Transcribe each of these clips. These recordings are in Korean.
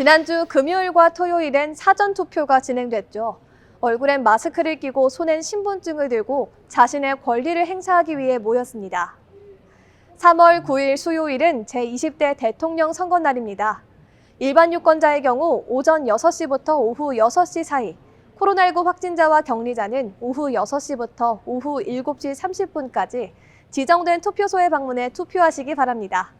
지난주 금요일과 토요일엔 사전투표가 진행됐죠. 얼굴엔 마스크를 끼고 손엔 신분증을 들고 자신의 권리를 행사하기 위해 모였습니다. 3월 9일 수요일은 제20대 대통령 선거날입니다. 일반 유권자의 경우 오전 6시부터 오후 6시 사이, 코로나19 확진자와 격리자는 오후 6시부터 오후 7시 30분까지 지정된 투표소에 방문해 투표하시기 바랍니다.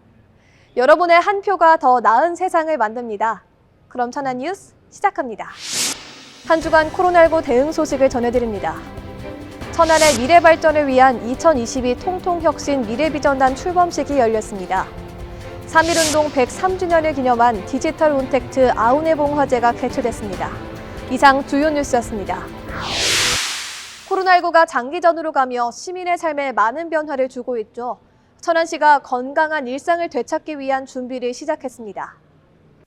여러분의 한 표가 더 나은 세상을 만듭니다. 그럼 천안 뉴스 시작합니다. 한 주간 코로나19 대응 소식을 전해드립니다. 천안의 미래 발전을 위한 2022 통통혁신 미래비전단 출범식이 열렸습니다. 3.1운동 103주년을 기념한 디지털 온택트 아우네봉 화제가 개최됐습니다. 이상 주요 뉴스였습니다. 코로나19가 장기전으로 가며 시민의 삶에 많은 변화를 주고 있죠. 천안시가 건강한 일상을 되찾기 위한 준비를 시작했습니다.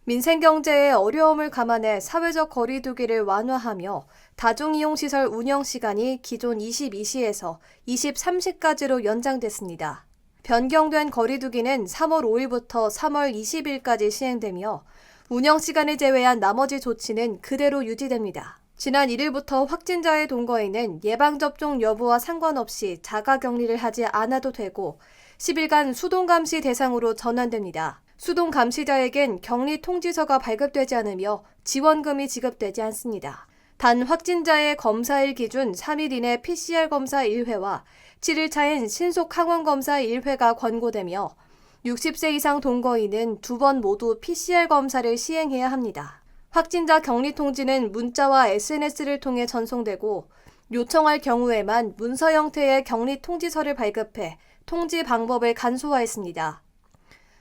민생경제의 어려움을 감안해 사회적 거리 두기를 완화하며 다중이용시설 운영시간이 기존 22시에서 23시까지로 연장됐습니다. 변경된 거리 두기는 3월 5일부터 3월 20일까지 시행되며 운영시간을 제외한 나머지 조치는 그대로 유지됩니다. 지난 1일부터 확진자의 동거에는 예방접종 여부와 상관없이 자가격리를 하지 않아도 되고 10일간 수동감시 대상으로 전환됩니다. 수동감시자에겐 격리 통지서가 발급되지 않으며 지원금이 지급되지 않습니다. 단 확진자의 검사일 기준 3일 이내 PCR 검사 1회와 7일 차엔 신속 항원 검사 1회가 권고되며 60세 이상 동거인은 2번 모두 PCR 검사를 시행해야 합니다. 확진자 격리 통지는 문자와 SNS를 통해 전송되고 요청할 경우에만 문서 형태의 격리 통지서를 발급해 통지 방법을 간소화했습니다.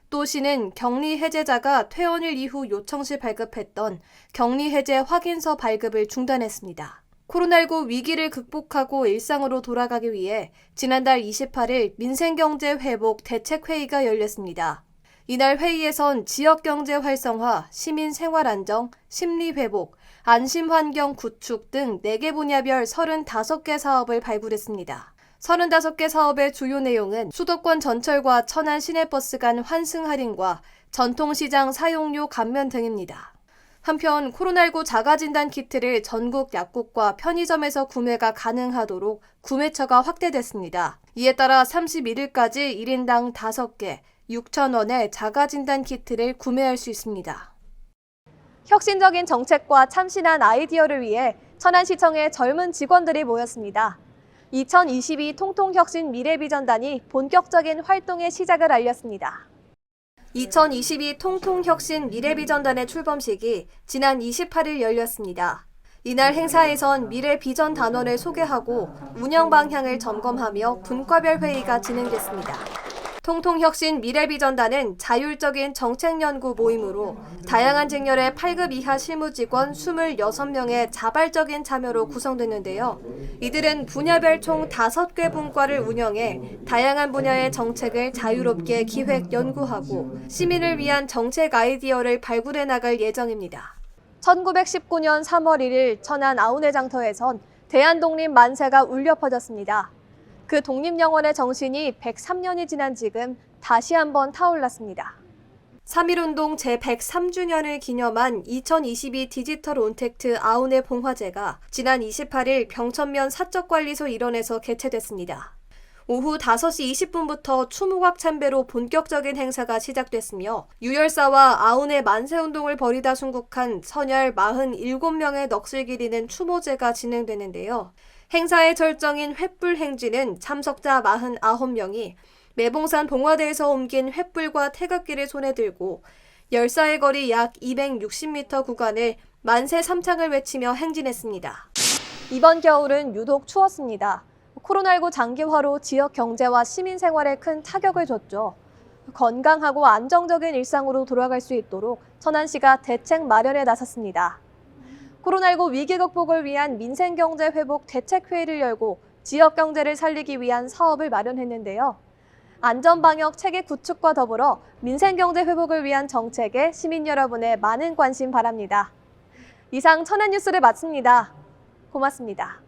또 시는 격리 해제자가 퇴원일 이후 요청 시 발급했던 격리 해제 확인서 발급을 중단했습니다. 코로나19 위기를 극복하고 일상으로 돌아가기 위해 지난달 28일 민생경제 회복 대책회의가 열렸습니다. 이날 회의에선 지역경제 활성화, 시민 생활 안정, 심리 회복, 안심환경 구축 등 4개 분야별 35개 사업을 발굴했습니다. 35개 사업의 주요 내용은 수도권 전철과 천안 시내버스 간 환승 할인과 전통시장 사용료 감면 등입니다. 한편 코로나19 자가진단 키트를 전국 약국과 편의점에서 구매가 가능하도록 구매처가 확대됐습니다. 이에 따라 31일까지 1인당 5개, 6,000원의 자가진단 키트를 구매할 수 있습니다. 혁신적인 정책과 참신한 아이디어를 위해 천안시청에 젊은 직원들이 모였습니다. 2022 통통혁신 미래비전단이 본격적인 활동의 시작을 알렸습니다. 2022 통통혁신 미래비전단의 출범식이 지난 28일 열렸습니다. 이날 행사에선 미래비전 단원을 소개하고 운영 방향을 점검하며 분과별 회의가 진행됐습니다. 통통혁신 미래비전단은 자율적인 정책연구 모임으로 다양한 직렬의 8급 이하 실무직원 26명의 자발적인 참여로 구성됐는데요. 이들은 분야별 총 5개 분과를 운영해 다양한 분야의 정책을 자유롭게 기획, 연구하고 시민을 위한 정책 아이디어를 발굴해 나갈 예정입니다. 1919년 3월 1일 천안 아우네장터에선 대한독립 만세가 울려 퍼졌습니다. 그 독립영원의 정신이 103년이 지난 지금 다시 한번 타올랐습니다. 3.1운동 제103주년을 기념한 2022 디지털 온택트 아우네 봉화제가 지난 28일 병천면 사적관리소 일원에서 개최됐습니다. 오후 5시 20분부터 추모각 참배로 본격적인 행사가 시작됐으며 유열사와 아우네 만세운동을 벌이다 순국한 선열 47명의 넋을 기리는 추모제가 진행되는데요. 행사의 절정인 횃불 행진은 참석자 49명이 매봉산 봉화대에서 옮긴 횃불과 태극기를 손에 들고 열사의 거리 약 260m 구간을 만세 삼창을 외치며 행진했습니다. 이번 겨울은 유독 추웠습니다. 코로나19 장기화로 지역 경제와 시민 생활에 큰 타격을 줬죠. 건강하고 안정적인 일상으로 돌아갈 수 있도록 천안시가 대책 마련에 나섰습니다. 코로나19 위기 극복을 위한 민생경제 회복 대책회의를 열고 지역 경제를 살리기 위한 사업을 마련했는데요. 안전방역 체계 구축과 더불어 민생경제 회복을 위한 정책에 시민 여러분의 많은 관심 바랍니다. 이상 천안 뉴스를 마칩니다. 고맙습니다.